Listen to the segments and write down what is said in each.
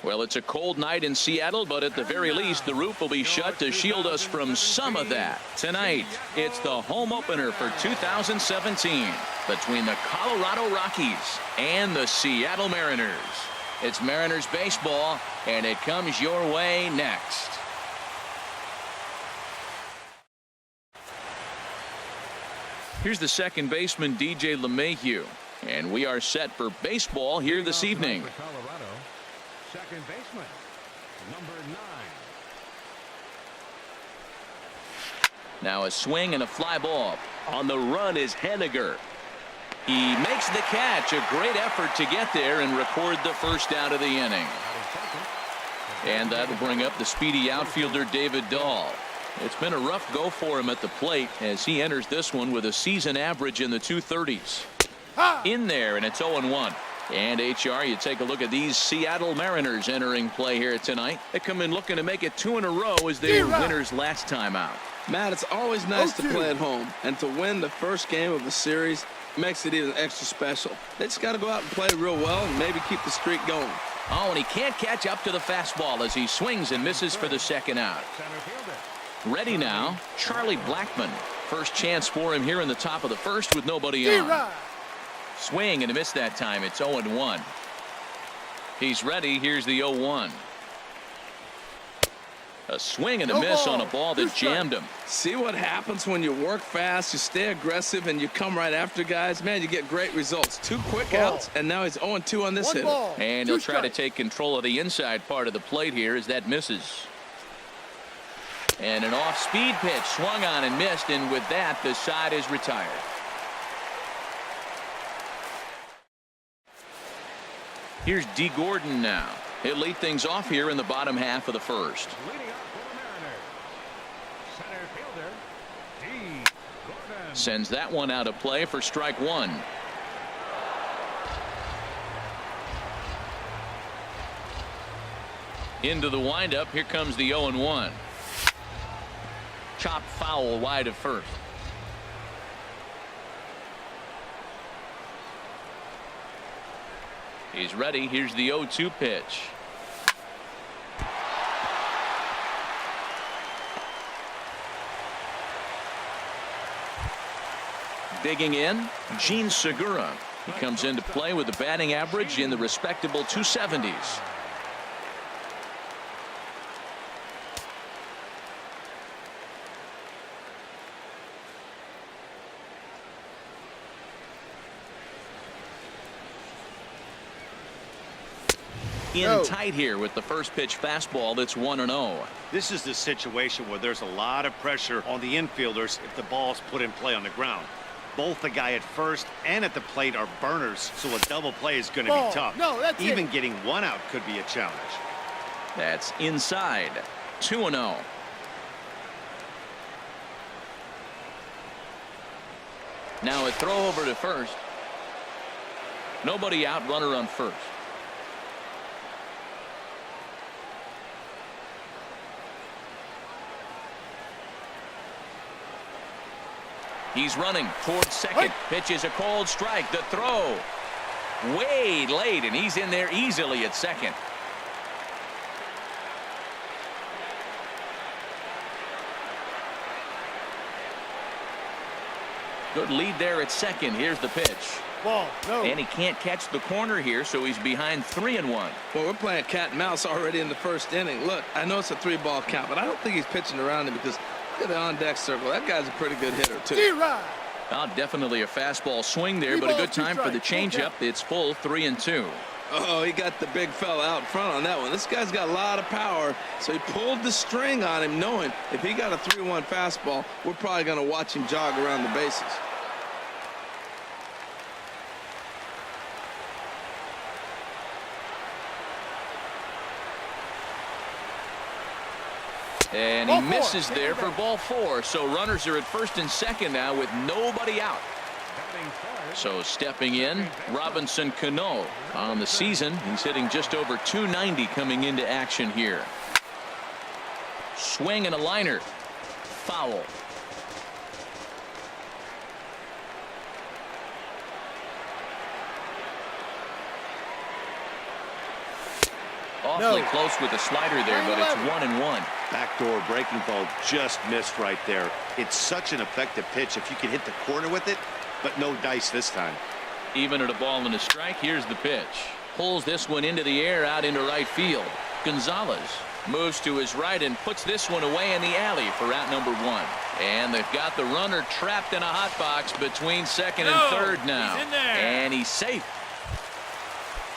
Well, it's a cold night in Seattle, but at the very least, the roof will be shut to shield us from some of that. Tonight, it's the home opener for 2017 between the Colorado Rockies and the Seattle Mariners. It's Mariners baseball, and it comes your way next. Here's the second baseman, DJ LeMahieu, and we are set for baseball here this evening. Second baseman, number 9. Now a swing and a fly ball. On the run is Henniger. He makes the catch. A great effort to get there and record the first out of the inning. And that'll bring up the speedy outfielder David Dahl. It's been a rough go for him at the plate as he enters this one with a season average in the 230s. In there, and it's 0-1. And HR, you take a look at these Seattle Mariners entering play here tonight. They come in looking to make it 2 in a row as they were winners last time out. Matt, it's always nice to play at home, and to win the first game of the series makes it even extra special. They just got to go out and play real well and maybe keep the streak going. Oh, and he can't catch up to the fastball as he swings and misses for the second out. Ready now, Charlie Blackmon. First chance for him here in the top of the first with nobody on. Swing and a miss that time. It's 0-1. He's ready. Here's the 0-1. A swing and a miss on a ball that jammed him. See what happens when you work fast, you stay aggressive, and you come right after guys? Man, you get great results. 2 quick outs, and now he's 0-2 on this hit. And he'll try to take control of the inside part of the plate here as that misses. And an off-speed pitch swung on and missed, and with that, the side is retired. Here's D. Gordon now. He'll lead things off here in the bottom half of the first. Leading off for the Mariners, center fielder, D. Gordon. Sends that one out of play for strike 1. Into the windup. Here comes the 0-1. Chop foul wide of first. He's ready. Here's the 0-2 pitch. Digging in, Gene Segura. He comes into play with a batting average in the respectable 270s. In tight here with the first pitch fastball that's 1-0. This is the situation where there's a lot of pressure on the infielders if the ball's put in play on the ground. Both the guy at first and at the plate are burners, so a double play is going to be tough. Even getting one out could be a challenge. That's inside. 2-0. Now a throw over to first. Nobody out, runner on first. He's running towards second. Pitch is a cold strike. The throw way late, and he's in there easily at second. Good lead there at second. Here's the pitch. Ball, no. And he can't catch the corner here, so he's behind 3-1. Well, we're playing cat and mouse already in the first inning. Look, I know it's a 3-ball count, but I don't think he's pitching around him because look at the on-deck circle. That guy's a pretty good hitter, too. Oh, definitely a fastball swing there, but a good time for the changeup. It's full 3-2. Oh, he got the big fella out front on that one. This guy's got a lot of power, so he pulled the string on him, knowing if he got a 3-1 fastball, we're probably going to watch him jog around the bases. And he misses there for ball 4. So runners are at first and second now with nobody out. So stepping in, Robinson Cano. On the season, he's hitting just over 290 coming into action here. Swing and a liner. Foul. Awfully close with the slider there, but it's 1-1. Backdoor breaking ball just missed right there. It's such an effective pitch if you can hit the corner with it, but no dice this time. Even at a ball and a strike, here's the pitch. Pulls this one into the air out into right field. Gonzalez moves to his right and puts this one away in the alley for out number 1. And they've got the runner trapped in a hot box between second and third now. And he's safe.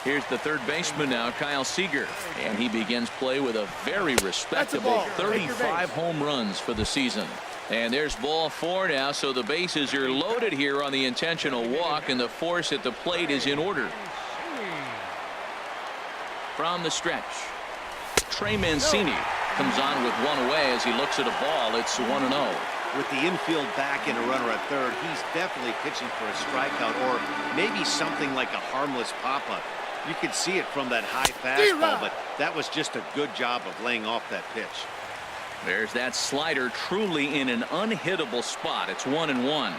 Here's the third baseman now, Kyle Seager. And he begins play with a very respectable 35 home runs for the season. And there's ball 4 now, so the bases are loaded here on the intentional walk, and the force at the plate is in order. From the stretch, Trey Mancini comes on with one away as he looks at a ball. It's 1-0. With the infield back and a runner at third, he's definitely pitching for a strikeout or maybe something like a harmless pop-up. You could see it from that high fastball, but that was just a good job of laying off that pitch. There's that slider truly in an unhittable spot. It's 1-1.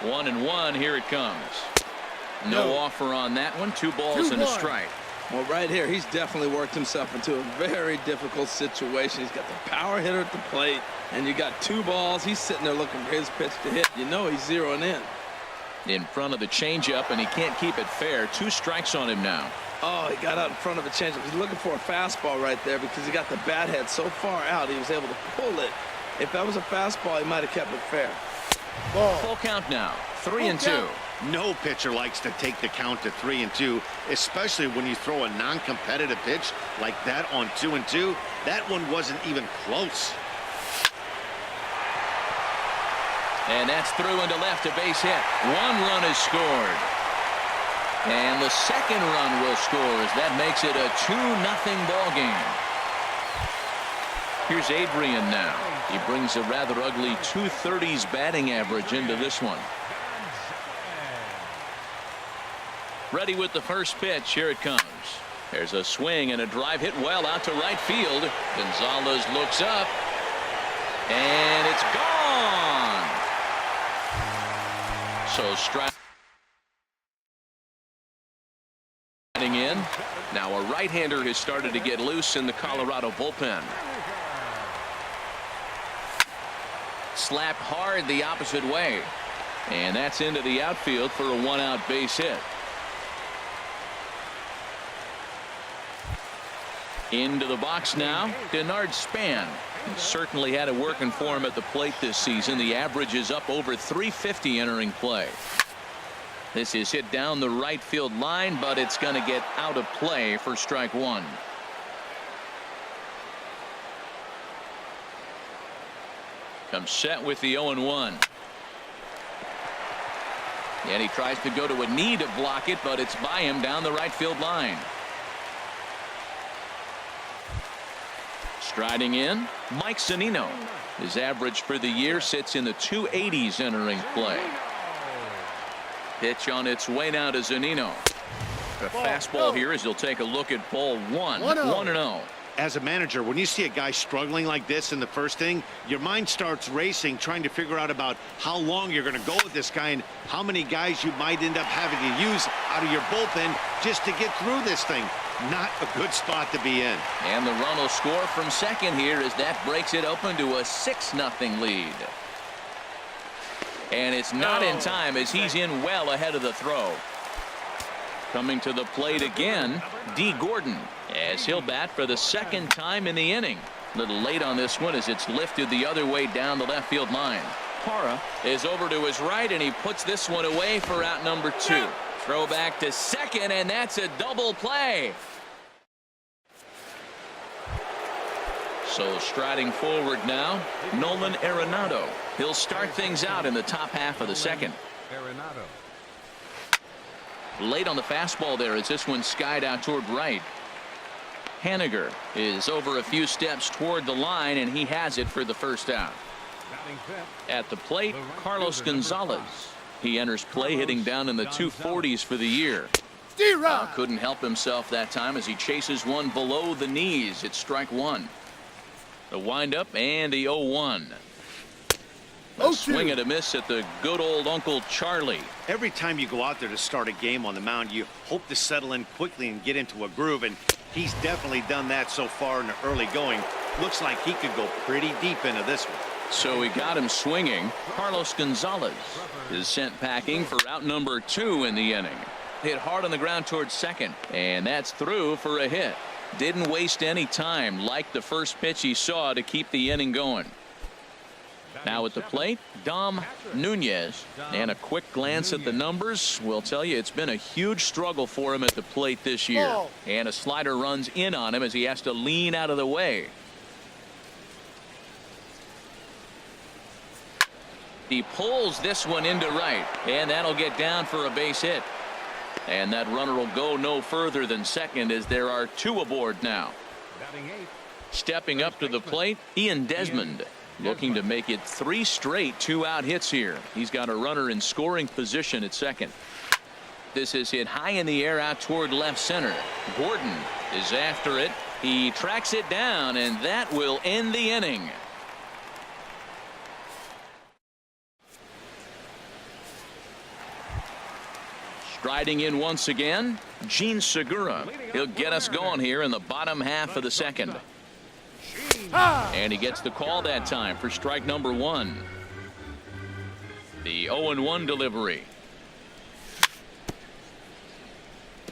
1-1. Here it comes. No offer on that one. 2 balls and a strike. Well, right here, he's definitely worked himself into a very difficult situation. He's got the power hitter at the plate, and you got 2 balls. He's sitting there looking for his pitch to hit. You know he's zeroing in front of the changeup, and he can't keep it fair. 2 strikes on him now. Oh, he got out in front of a changeup. He's looking for a fastball right there because he got the bat head so far out he was able to pull it. If that was a fastball, he might have kept it fair. Full count now. 3-2. No pitcher likes to take the count to 3-2, especially when you throw a non-competitive pitch like that on 2-2. That one wasn't even close. And that's through into left, a base hit. 1 run is scored. And the second run will score as that makes it a 2-0 ball game. Here's Adrian now. He brings a rather ugly 230s batting average into this one. Ready with the first pitch. Here it comes. There's a swing and a drive hit well out to right field. Gonzalez looks up. And it's gone. So strike in. Now a right-hander has started to get loose in the Colorado bullpen. Slapped hard the opposite way. And that's into the outfield for a 1-out base hit. Into the box now, Denard Span. He certainly had it working for him at the plate this season. The average is up over 350 entering play. This is hit down the right field line, but it's going to get out of play for strike 1. Comes set with the 0-1. And he tries to go to a knee to block it, but it's by him down the right field line. Striding in, Mike Zunino. His average for the year sits in the 280s entering play. Pitch on its way now to Zunino. A fastball here as he'll take a look at ball 1. 1-0. As a manager, when you see a guy struggling like this in the first inning, your mind starts racing, trying to figure out about how long you're going to go with this guy and how many guys you might end up having to use out of your bullpen just to get through this thing. Not a good spot to be in. And the run will score from second here as that breaks it open to a 6-0 lead. And it's not in time as he's in well ahead of the throw. Coming to the plate again, D. Gordon, as he'll bat for the second time in the inning. A little late on this one as it's lifted the other way down the left field line. Parra is over to his right, and he puts this one away for out number 2. Throw back to second, and that's a double play. So striding forward now, Nolan Arenado. He'll start things out in the top half of the second. Late on the fastball there as this one skied out toward right. Haniger is over a few steps toward the line, and he has it for the first out. At the plate, Carlos Gonzalez. He enters play hitting down in the 240s for the year. Couldn't help himself that time as he chases one below the knees. It's strike 1. The windup and the 0-1. A swing and a miss at the good old Uncle Charlie. Every time you go out there to start a game on the mound, you hope to settle in quickly and get into a groove, and he's definitely done that so far in the early going. Looks like he could go pretty deep into this one. So he got him swinging. Carlos Gonzalez is sent packing for out number 2 in the inning. Hit hard on the ground towards second, and that's through for a hit. Didn't waste any time, like the first pitch he saw, to keep the inning going. Now at the plate, Dom Nunez. And a quick glance at the numbers will tell you it's been a huge struggle for him at the plate this year. And a slider runs in on him as he has to lean out of the way. He pulls this one into right, and that'll get down for a base hit. And that runner will go no further than second as there are 2 aboard now. Stepping up to the plate, Ian Desmond, looking to make it 3 straight 2-out hits here. He's got a runner in scoring position at second. This is hit high in the air out toward left center. Gordon is after it. He tracks it down, and that will end the inning. Striding in once again, Gene Segura. He'll get us going here in the bottom half of the second. And he gets the call that time for strike number 1. The 0-1 delivery.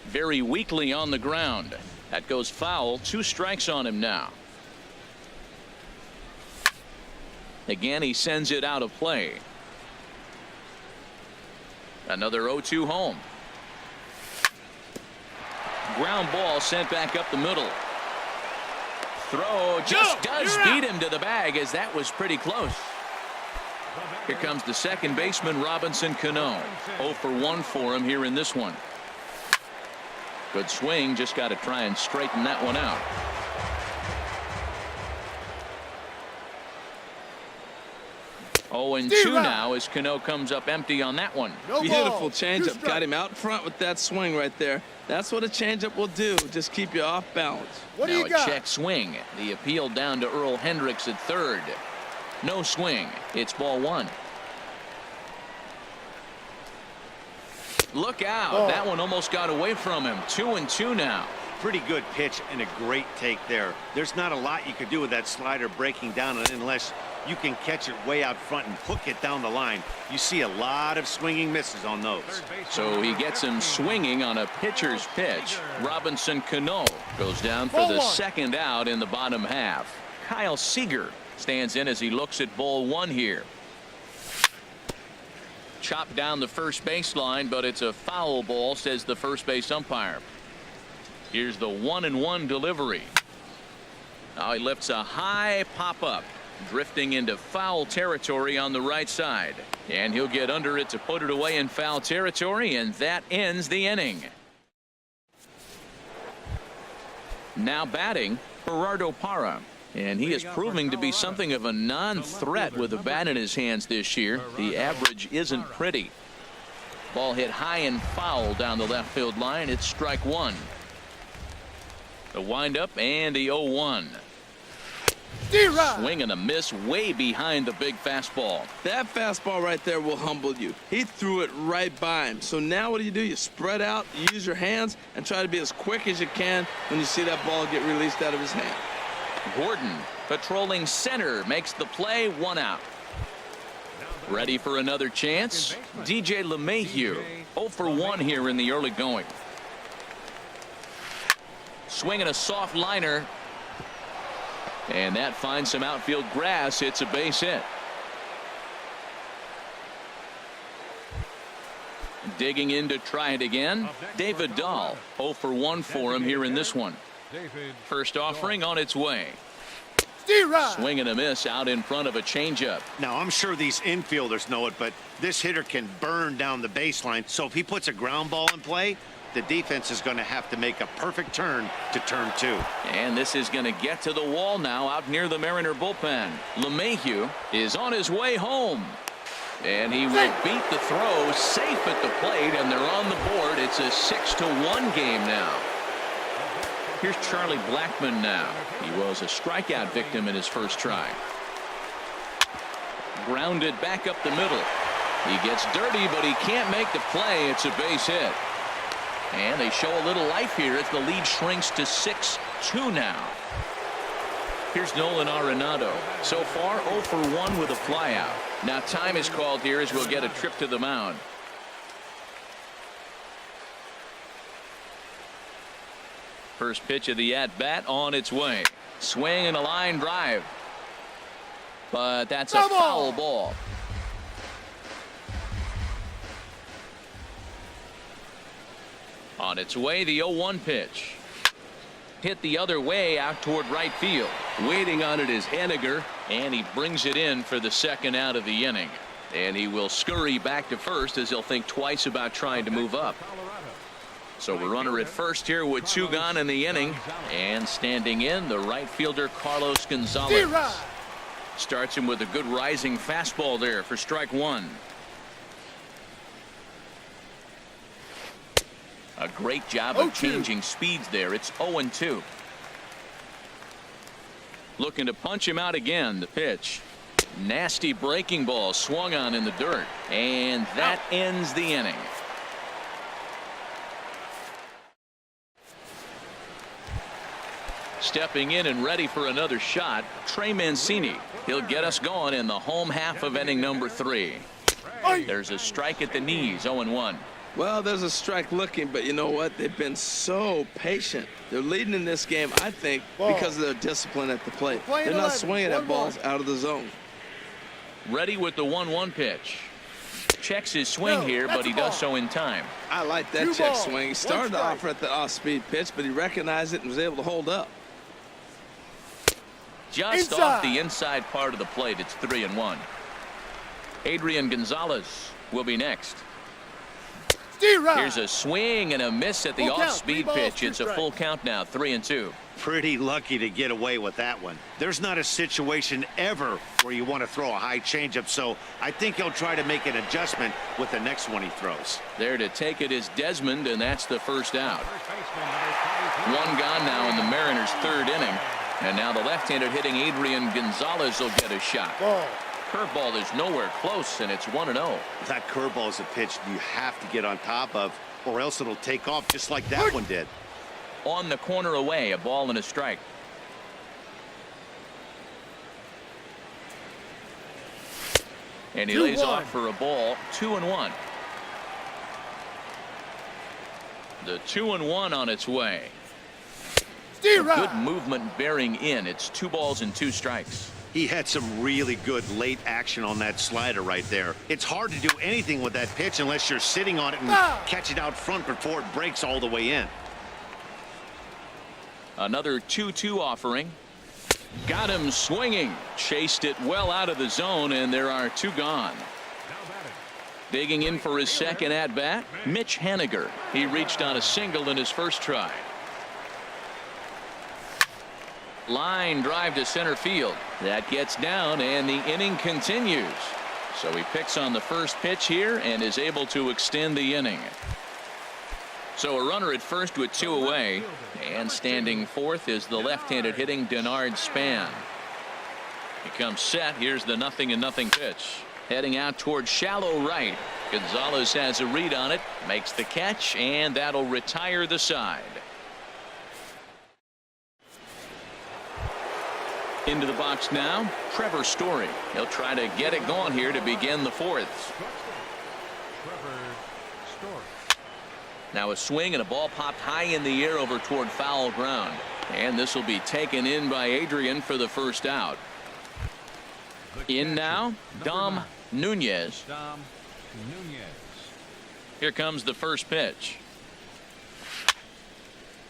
Very weakly on the ground. That goes foul. 2 strikes on him now. Again, he sends it out of play. Another 0-2 home. Ground ball sent back up the middle. Throw just does beat him to the bag, as that was pretty close. Here comes the second baseman, Robinson Cano. 0 for 1 for him here in this one. Good swing, just got to try and straighten that one out. Oh, and 2 now as Cano comes up empty on that one. Beautiful changeup. Got him out front with that swing right there. That's what a changeup will do. Just keep you off balance. Now a check swing. The appeal down to Earl Hendricks at third. No swing. It's ball 1. Look out. That one almost got away from him. 2-2 now. Pretty good pitch and a great take there. There's not a lot you could do with that slider breaking down unless you can catch it way out front and hook it down the line. You see a lot of swinging misses on those. So he gets him swinging on a pitcher's pitch. Robinson Cano goes down for the second out in the bottom half. Kyle Seager stands in as he looks at ball 1 here. Chopped down the first baseline, but it's a foul ball, says the first base umpire. Here's the 1-1 delivery. Now he lifts a high pop up, drifting into foul territory on the right side, and he'll get under it to put it away in foul territory, and that ends the inning. Now batting, Gerardo Parra, and he is proving to be something of a non-threat with a bat in his hands this year. The average isn't pretty. Ball hit high and foul down the left field line. It's strike 1. The windup and the 0-1. Swing and a miss way behind the big fastball. That fastball right there will humble you. He threw it right by him. So now what do? You spread out, you use your hands, and try to be as quick as you can when you see that ball get released out of his hand. Gordon patrolling center makes the play. 1 out. Ready for another chance? DJ LeMahieu. 0 for 1 here in the early going. Swinging a soft liner. And that finds some outfield grass. It's a base hit. Digging in to try it again. David Dahl. 0 for 1 for him here in this one. First offering on its way. Swing and a miss out in front of a changeup. Now I'm sure these infielders know it, but this hitter can burn down the baseline. So if he puts a ground ball in play, the defense is going to have to make a perfect turn to turn 2. And this is going to get to the wall now out near the Mariner bullpen. LeMahieu is on his way home. And he will beat the throw safe at the plate, and they're on the board. It's a 6-1 game now. Here's Charlie Blackmon now. He was a strikeout victim in his first try. Grounded back up the middle. He gets dirty, but he can't make the play. It's a base hit. And they show a little life here as the lead shrinks to 6-2 now. Here's Nolan Arenado. So far 0 for 1 with a flyout. Now time is called here as we'll get a trip to the mound. First pitch of the at-bat on its way. Swing and a line drive. But that's a foul ball. On its way, the 0-1 pitch. Hit the other way out toward right field. Waiting on it is Henniger, and he brings it in for the second out of the inning. And he will scurry back to first as he'll think twice about trying to move up. So a runner at first here with 2 gone in the inning. And standing in, the right fielder Carlos Gonzalez. Starts him with a good rising fastball there for strike 1. A great job of changing speeds there. It's 0-2. Looking to punch him out again. The pitch. Nasty breaking ball swung on in the dirt. And that ends the inning. Stepping in and ready for another shot, Trey Mancini. He'll get us going in the home half of inning number 3. There's a strike at the knees, 0-1. Well, there's a strike looking, but you know what? They've been so patient. They're leading in this game, I think, because of their discipline at the plate. They're not swinging at balls out of the zone. Ready with the 1-1 pitch. Checks his swing here, but he does so in time. I like that check swing. He started to offer at the off-speed pitch, but he recognized it and was able to hold up. Just off the inside part of the plate, it's 3-1. Adrian Gonzalez will be next. Here's a swing and a miss at the off-speed pitch. It's a full count now, 3-2. Pretty lucky to get away with that one. There's not a situation ever where you want to throw a high changeup, so I think he'll try to make an adjustment with the next one he throws. There to take it is Desmond, and that's the first out. 1 gone now in the Mariners' 3rd inning. And now the left-handed hitting Adrian Gonzalez will get a shot. Curveball is nowhere close, and it's 1-0. That curveball is a pitch you have to get on top of, or else it'll take off just like that one did. On the corner away, a ball and a strike. And he lays off for a ball, 2-1. The 2-1 on its way. Good movement bearing in. It's 2 balls and 2 strikes. He had some really good late action on that slider right there. It's hard to do anything with that pitch unless you're sitting on it and catch it out front before it breaks all the way in. Another 2-2 offering. Got him swinging. Chased it well out of the zone, and there are 2 gone. Digging in for his second at-bat, Mitch Henniger. He reached on a single in his first try. Line drive to center field. That gets down, and the inning continues. So he picks on the first pitch here and is able to extend the inning. So a runner at first with 2 away, and standing fourth is the left-handed hitting Denard Span. He comes set. Here's the 0-0 pitch. Heading out towards shallow right. Gonzalez has a read on it, makes the catch, and that'll retire the side. Into the box now, Trevor Story. He'll try to get it going here to begin the 4th. Now a swing and a ball popped high in the air over toward foul ground. And this will be taken in by Adrian for the first out. In now, Dom Nunez. Here comes the first pitch.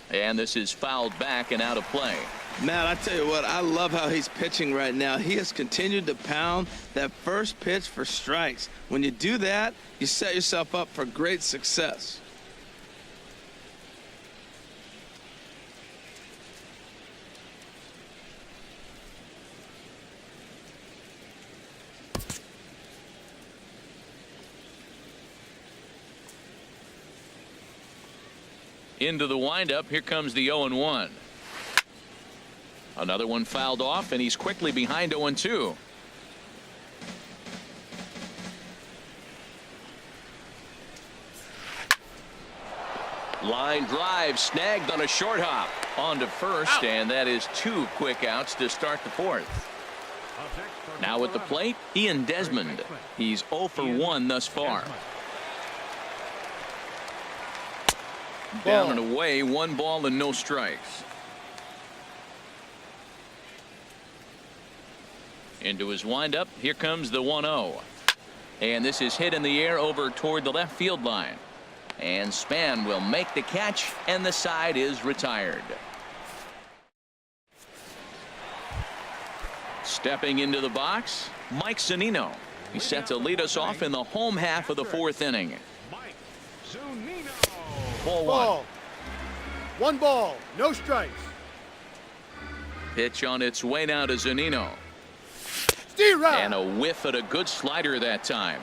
And this is fouled back and out of play. Matt, I tell you what, I love how he's pitching right now. He has continued to pound that first pitch for strikes. When you do that, you set yourself up for great success. Into the windup. Here comes the 0-1. Another one fouled off, and he's quickly behind 0-2. Line drive snagged on a short hop. On to first, and that is 2 quick outs to start the 4th. Now at the plate, Ian Desmond. He's 0 for 1 thus far. Down and away, 1 ball and no strikes. Into his windup, here comes the 1-0. And this is hit in the air over toward the left field line. And Span will make the catch, and the side is retired. Stepping into the box, Mike Zunino. He's set to lead us off in the home half of the 4th inning. Ball 1. 1 ball, no strikes. Pitch on its way now to Zunino. And a whiff at a good slider that time.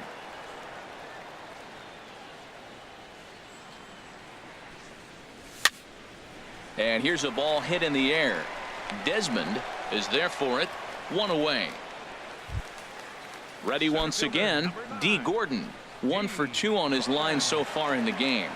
And here's a ball hit in the air. Desmond is there for it. 1 away. Ready once again, D. Gordon. 1 for 2 on his line so far in the game.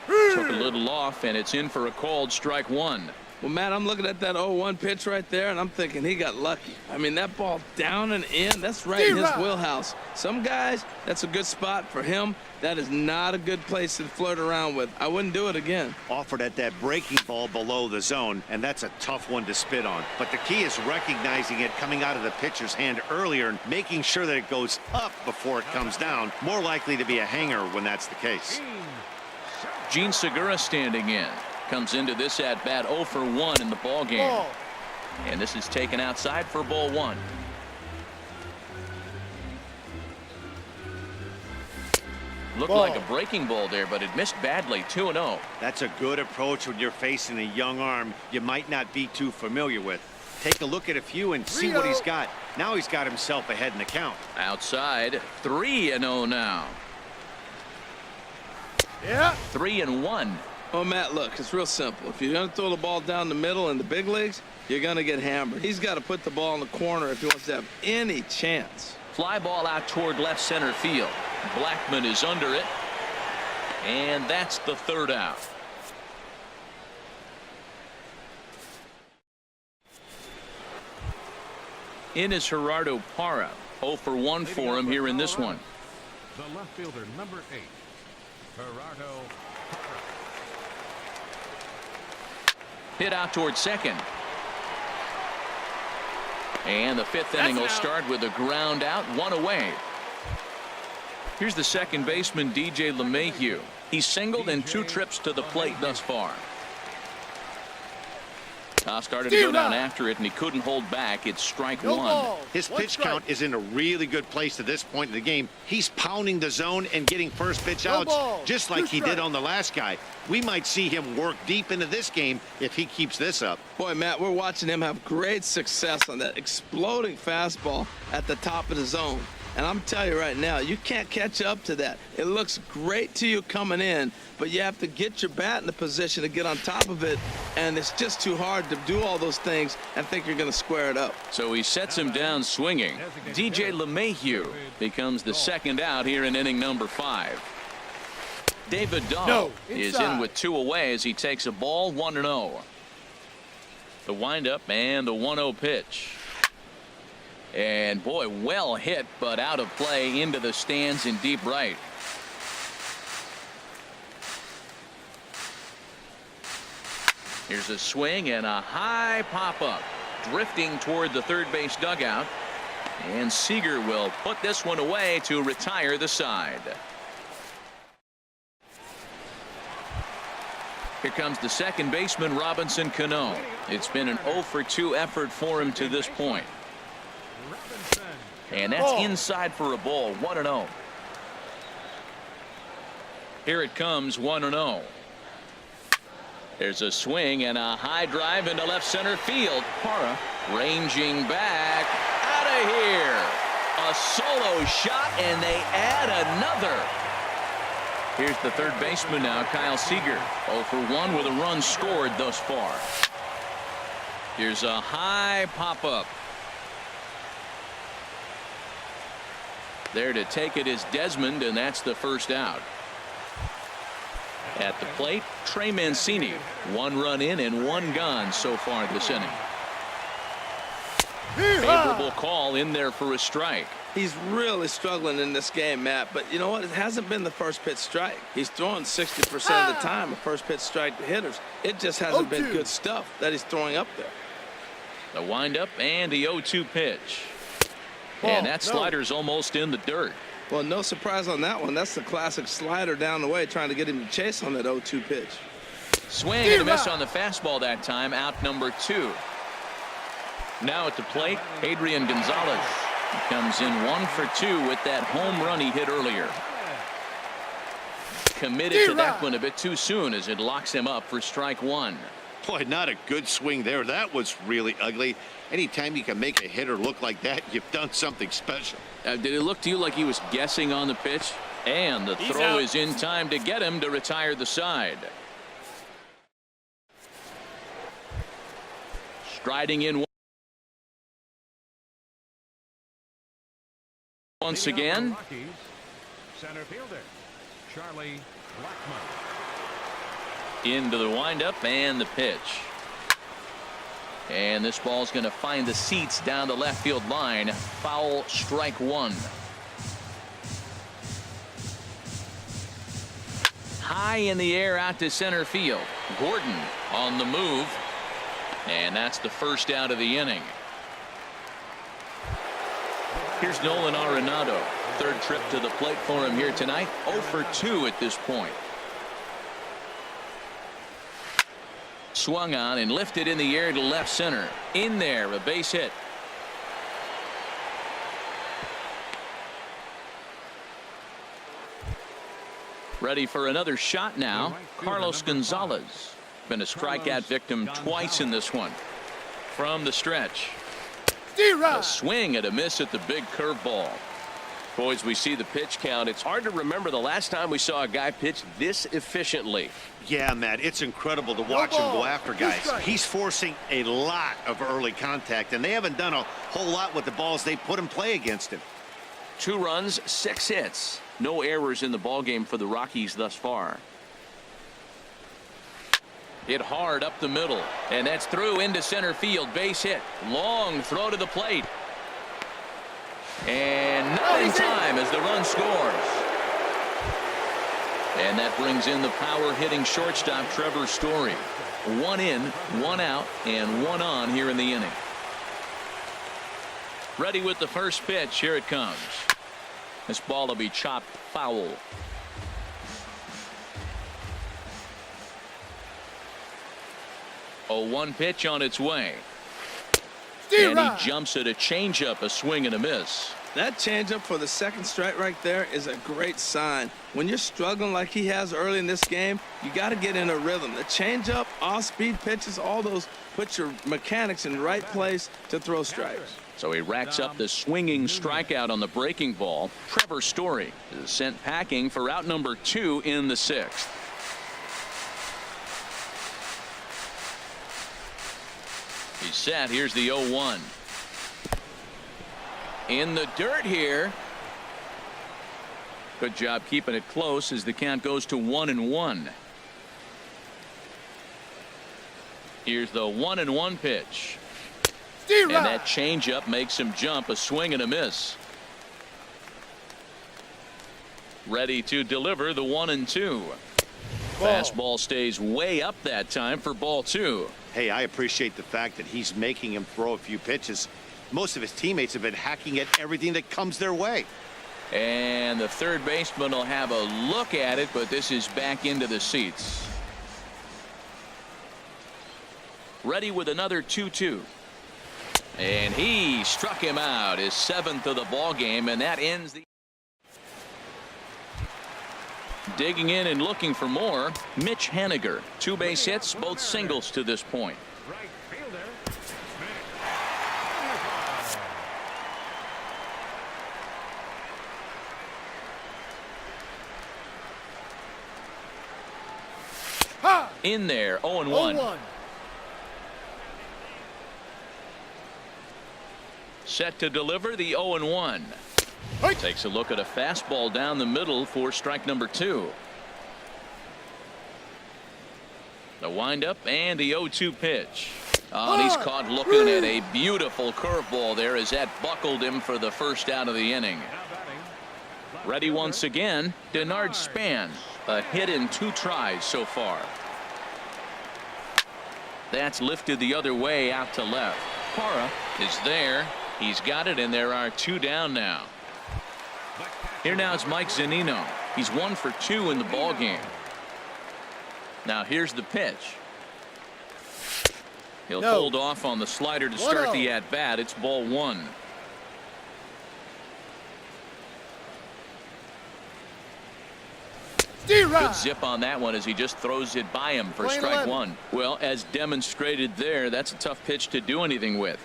Took a little off, and it's in for a called strike 1. Well, Matt, I'm looking at that 0-1 pitch right there, and I'm thinking he got lucky. I mean, that ball down and in, that's right in his wheelhouse. Some guys, that's a good spot. For him, that is not a good place to flirt around with. I wouldn't do it again. Offered at that breaking ball below the zone, and that's a tough one to spit on. But the key is recognizing it coming out of the pitcher's hand earlier and making sure that it goes up before it comes down. More likely to be a hanger when that's the case. Gene Segura standing in. Comes into this at bat 0 for 1 in the ball game. And this is taken outside for ball 1. Looked like a breaking ball there, but it missed badly. 2-0. That's a good approach when you're facing a young arm you might not be too familiar with. Take a look at a few and see what he's got. Now he's got himself ahead in the count. Outside, 3-0 now. 3-1. Oh, Matt, look, it's real simple. If you're going to throw the ball down the middle in the big leagues, you're going to get hammered. He's got to put the ball in the corner if he wants to have any chance. Fly ball out toward left center field. Blackman is under it. And that's the 3rd out. In is Gerardo Parra. 0 for 1 for him here in this one. The left fielder, number 8, Gerardo Parra. Hit out towards second. And the 5th inning will start with a ground out, 1 away. Here's the second baseman, DJ LeMahieu. He's singled in 2 trips to the plate thus far. Started to go down after it, and he couldn't hold back. It's strike 1. His pitch count is in a really good place at this point in the game. He's pounding the zone and getting first pitch outs just like he did on the last guy. We might see him work deep into this game if he keeps this up. Boy, Matt, we're watching him have great success on that exploding fastball at the top of the zone. And I'm telling you right now, you can't catch up to that. It looks great to you coming in, but you have to get your bat in a position to get on top of it, and it's just too hard to do all those things and think you're going to square it up. So he sets him down swinging. DJ LeMahieu becomes the 2nd out here in inning number 5. David Dahl is in with 2 away as he takes a ball, 1-0. The windup and the 1-0 pitch. And boy, well hit, but out of play into the stands in deep right. Here's a swing and a high pop up, drifting toward the 3rd base dugout. And Seager will put this one away to retire the side. Here comes the second baseman, Robinson Cano. It's been an 0 for 2 effort for him to this point. And that's inside for a ball, 1-0. Here it comes, 1-0. There's a swing and a high drive into left center field. Parra ranging back out of here. A solo shot, and they add another. Here's the 3rd baseman now, Kyle Seager. 0 for 1 with a run scored thus far. Here's a high pop-up. There to take it is Desmond, and that's the 1st out. At the plate, Trey Mancini. 1 run in and 1 gone so far this inning. Favorable call in there for a strike. He's really struggling in this game, Matt, but you know what? It hasn't been the first pitch strike. He's throwing 60% of the time a first pitch strike to hitters. It just hasn't been good stuff that he's throwing up there. The windup and the 0-2 pitch. And that slider's almost in the dirt. Well, no surprise on that one. That's the classic slider down the way, trying to get him to chase on that 0-2 pitch. Swing and a miss on the fastball that time, out number 2. Now at the plate, Adrian Gonzalez. He comes in 1 for 2 with that home run he hit earlier. Committed to that one a bit too soon as it locks him up for strike 1. Boy, not a good swing there. That was really ugly. Anytime you can make a hitter look like that, you've done something special. Did it look to you like he was guessing on the pitch? And the throw is in time to get him to retire the side. Striding in once again. Rockies, center fielder Charlie Blackmon. Into the windup and the pitch. And this ball's going to find the seats down the left field line. Foul, strike 1. High in the air out to center field. Gordon on the move. And that's the first out of the inning. Here's Nolan Arenado. 3rd trip to the plate for him here tonight. 0 for 2 at this point. Swung on and lifted in the air to left center. In there, a base hit. Ready for another shot now. Carlos Gonzalez. Been a strikeout victim twice in this one. From the stretch. A swing and a miss at the big curveball. Boys, we see the pitch count. It's hard to remember the last time we saw a guy pitch this efficiently. Yeah, Matt, it's incredible to watch him go after guys. He's forcing a lot of early contact, and they haven't done a whole lot with the balls they put in play against him. 2 runs, 6 hits. No errors in the ballgame for the Rockies thus far. Hit hard up the middle, and that's through into center field. Base hit. Long throw to the plate. And not in time as the run scores. And that brings in the power hitting shortstop Trevor Story. 1 in, 1 out, and 1 on here in the inning. Ready with the first pitch. Here it comes. This ball will be chopped foul. A 1 pitch on its way. And he jumps at a changeup, a swing and a miss. That changeup for the second strike right there is a great sign. When you're struggling like he has early in this game, you got to get in a rhythm. The changeup, off-speed pitches, all those put your mechanics in the right place to throw strikes. So he racks up the swinging strikeout on the breaking ball. Trevor Story is sent packing for out number 2 in the 6th. He's set. Here's the 0-1. In the dirt here. Good job keeping it close as the count goes to 1-1. Here's the 1-1 pitch. And that changeup makes him jump, a swing and a miss. Ready to deliver the 1-2. Fastball stays way up that time for ball 2. Hey, I appreciate the fact that he's making him throw a few pitches. Most of his teammates have been hacking at everything that comes their way. And the third baseman will have a look at it, but this is back into the seats. Ready with another 2-2. And he struck him out, his 7th of the ball game, and that ends the. Digging in and looking for more, Mitch Haniger. 2 base hits, both singles to this point. Right fielder. In there, 0-1. 0-1. Set to deliver the 0-1. Takes a look at a fastball down the middle for strike number 2. The windup and the 0-2 pitch. Oh, and he's caught looking at a beautiful curveball there as that buckled him for the first out of the inning. Ready once again, Denard Span. A hit in 2 tries so far. That's lifted the other way out to left. Parra is there. He's got it, and there are 2 down now. Here now is Mike Zunino. He's 1 for 2 in the ball game. Now here's the pitch. He'll hold off on the slider to start the at bat. It's ball 1. Good zip on that one as he just throws it by him for strike 1. Well, as demonstrated there, that's a tough pitch to do anything with.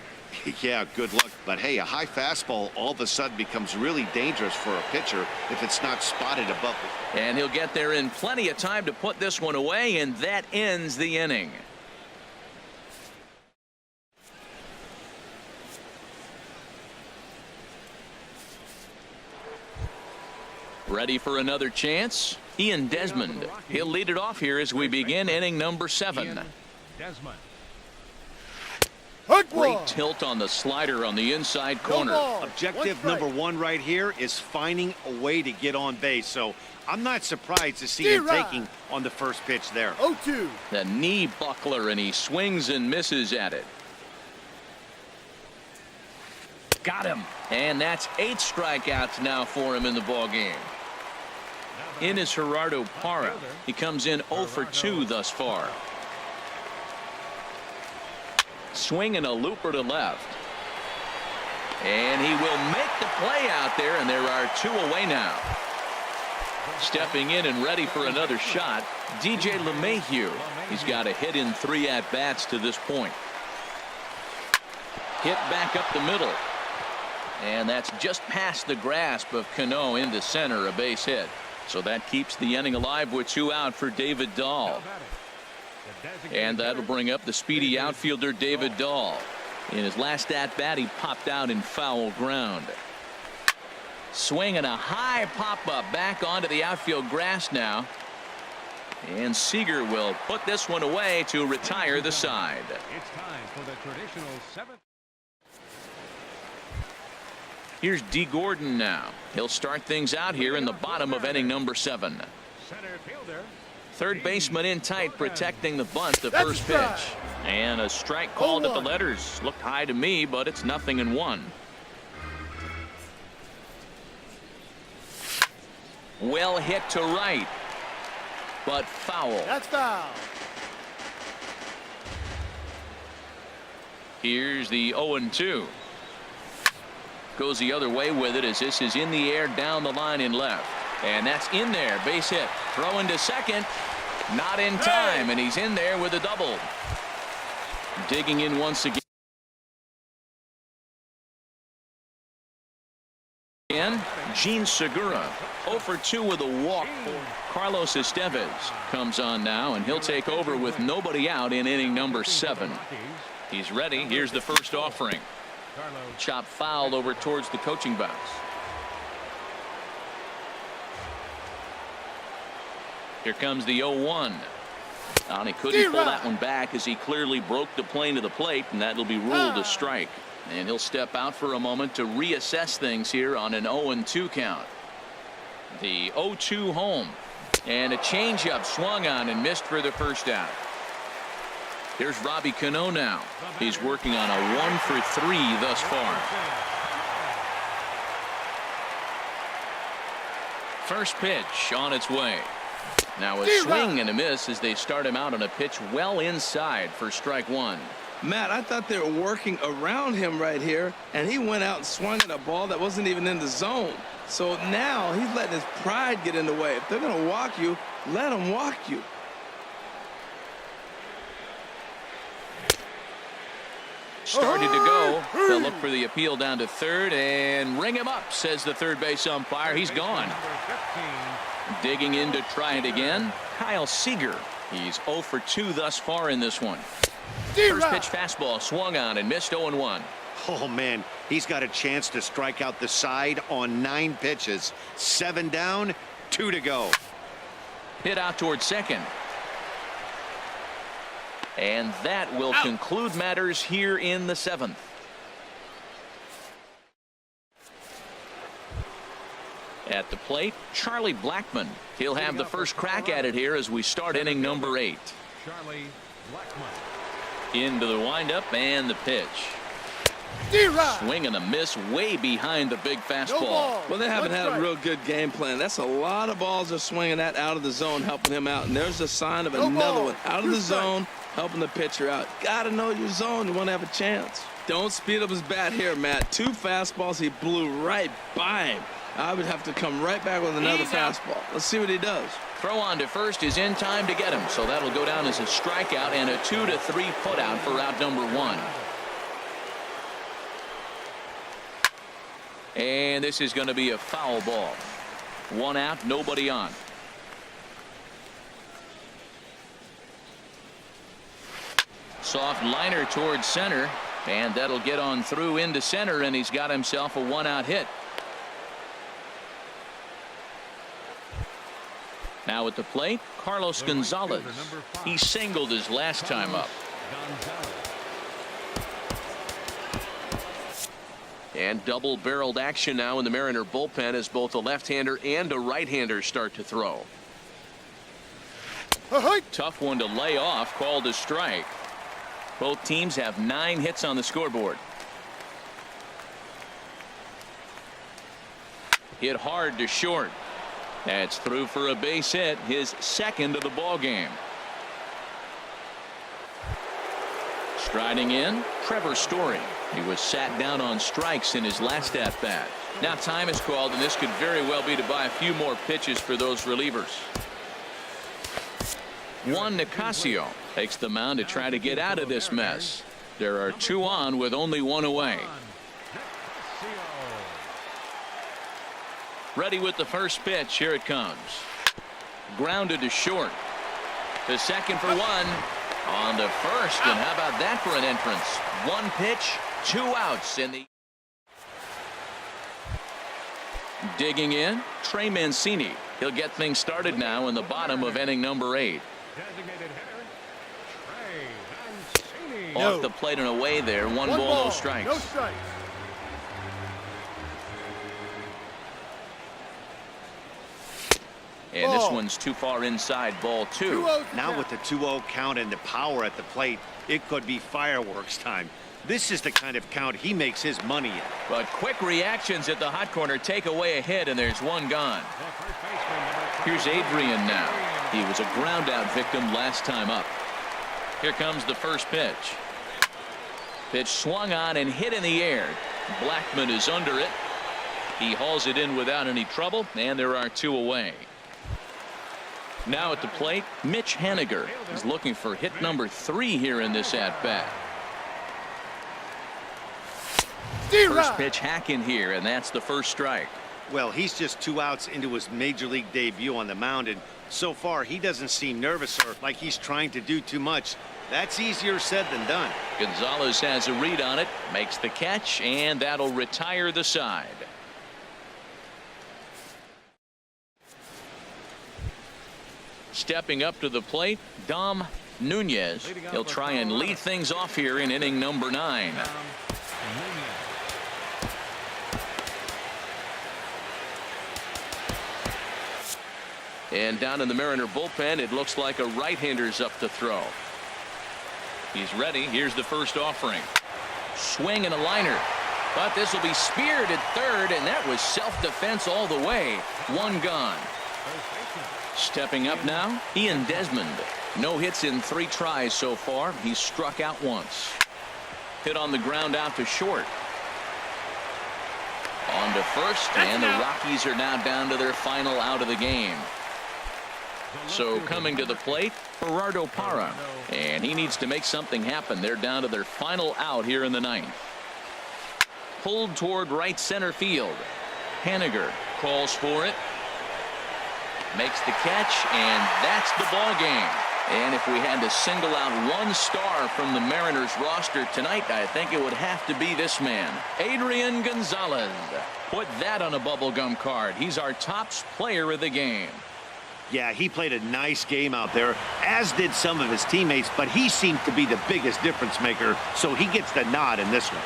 Yeah, good luck. But hey, a high fastball all of a sudden becomes really dangerous for a pitcher if it's not spotted above it. And he'll get there in plenty of time to put this one away, and that ends the inning. Ready for another chance? Ian Desmond. He'll lead it off here as we begin inning number 7. Desmond. Great tilt on the slider on the inside corner. Objective number 1 right here is finding a way to get on base. So I'm not surprised to see him taking on the first pitch there. 0-2. The knee buckler, and he swings and misses at it. Got him. And that's 8 strikeouts now for him in the ball game. In is Gerardo Parra. He comes in 0 for 2 thus far. Swinging a looper to left. And he will make the play out there, and there are 2 away now. Stepping in and ready for another shot, DJ LeMahieu. He's got a hit in 3 at-bats to this point. Hit back up the middle. And that's just past the grasp of Cano into center, a base hit. So that keeps the inning alive with 2 out for David Dahl. And that'll bring up the speedy outfielder David Dahl. In his last at-bat, he popped out in foul ground. Swinging a high pop-up back onto the outfield grass now. And Seager will put this one away to retire the side. It's time for the traditional 7th. Here's D. Gordon now. He'll start things out here in the bottom of inning number 7. Center fielder. Third baseman in tight, protecting the bunt, the first pitch. And a strike called at the letters. Looked high to me, but it's 0-1. Well hit to right, but foul. That's foul. Here's the 0-2. Goes the other way with it as this is in the air down the line in left. And that's in there. Base hit. Throwing to second. Not in time. And he's in there with a double. Digging in once again. Gene Segura 0 for 2 with a walk. Carlos Estevez comes on now, and he'll take over with nobody out in inning number 7. He's ready. Here's the first offering. Chop foul over towards the coaching box. Here comes the 0-1. And he couldn't pull that one back as he clearly broke the plane of the plate, and that'll be ruled a strike. And he'll step out for a moment to reassess things here on an 0-2 count. The 0-2 home. And a changeup swung on and missed for the first out. Here's Robbie Cano now. He's working on a 1 for 3 thus far. First pitch on its way. Now a swing and a miss as they start him out on a pitch well inside for strike 1. Matt, I thought they were working around him right here, and he went out and swung at a ball that wasn't even in the zone. So now he's letting his pride get in the way. If they're going to walk you, let them walk you. Started to go. They'll look for the appeal down to third and ring him up, says the third base umpire. He's gone. Digging in to try it again, Kyle Seager. He's 0 for 2 thus far in this one. First pitch fastball swung on and missed 0-1. Oh, man, he's got a chance to strike out the side on 9 pitches. 7 down, 2 to go. Hit out towards second. And that will conclude matters here in the 7th. At the plate, Charlie Blackmon. He'll have the first crack at it here as we start inning number 8. Charlie Blackmon. Into the windup and the pitch. Swing and a miss way behind the big fastball. Well, they haven't had a real good game plan. That's a lot of balls they're swinging at out of the zone, helping him out. And there's a sign of another one out of the zone, helping the pitcher out. Got to know your zone. You want to have a chance. Don't speed up his bat here, Matt. 2 fastballs. He blew right by him. I would have to come right back with another fastball. Let's see what he does. Throw on to first is in time to get him. So that'll go down as a strikeout and a 2-3 putout for out number 1. And this is going to be a foul ball. 1 out, nobody on. Soft liner towards center, and that'll get on through into center, and he's got himself a 1-out hit. Now at the plate, Carlos Gonzalez. He singled his last time up. And double-barreled action now in the Mariner bullpen as both a left-hander and a right-hander start to throw. Tough one to lay off, called a strike. Both teams have 9 hits on the scoreboard. Hit hard to short. That's through for a base hit, his 2nd of the ball game. Striding in, Trevor Story. He was sat down on strikes in his last at-bat. Now time is called, and this could very well be to buy a few more pitches for those relievers. Juan Nicasio takes the mound to try to get out of this mess. There are 2 on with only 1 away. Ready with the first pitch. Here it comes. Grounded to short. To second for 1. On to first, and how about that for an entrance? 1 pitch, 2 outs in the. Digging in, Trey Mancini. He'll get things started now in the bottom of inning number 8. Designated hitter, Trey Mancini. Off the plate and away there. 1 ball, no strikes. No strikes. And this one's too far inside, ball 2. Now with the 2-0 count and the power at the plate, it could be fireworks time. This is the kind of count he makes his money in. But quick reactions at the hot corner take away a hit, and there's 1 gone. Here's Adrian now. He was a ground out victim last time up. Here comes the first pitch. Pitch swung on and hit in the air. Blackmon is under it. He hauls it in without any trouble, and there are 2 away. Now at the plate, Mitch Haniger is looking for hit number 3 here in this at-bat. First pitch hack in here, and that's the first strike. Well, he's just 2 outs into his major league debut on the mound, and so far he doesn't seem nervous or like he's trying to do too much. That's easier said than done. Gonzalez has a read on it, makes the catch, and that'll retire the side. Stepping up to the plate, Dom Nunez. He'll try and lead things off here in inning number 9. And down in the Mariner bullpen, it looks like a right-hander's up to throw. He's ready. Here's the first offering. Swing and a liner. But this will be speared at third, and that was self-defense all the way. 1 gone. Stepping up now, Ian Desmond. No hits in 3 tries so far. He's struck out once. Hit on the ground out to short. On to first, and the Rockies are now down to their final out of the game. So coming to the plate, Gerardo Parra. And he needs to make something happen. They're down to their final out here in the 9th. Pulled toward right center field. Haniger calls for it. Makes the catch, and that's the ball game. And if we had to single out 1 star from the Mariners roster tonight, I think it would have to be this man, Adrian Gonzalez. Put that on a bubblegum card. He's our top player of the game. Yeah, he played a nice game out there, as did some of his teammates, but he seemed to be the biggest difference maker, so he gets the nod in this one.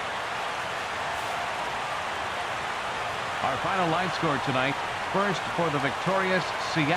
Our final line score tonight. First for the victorious Seattle.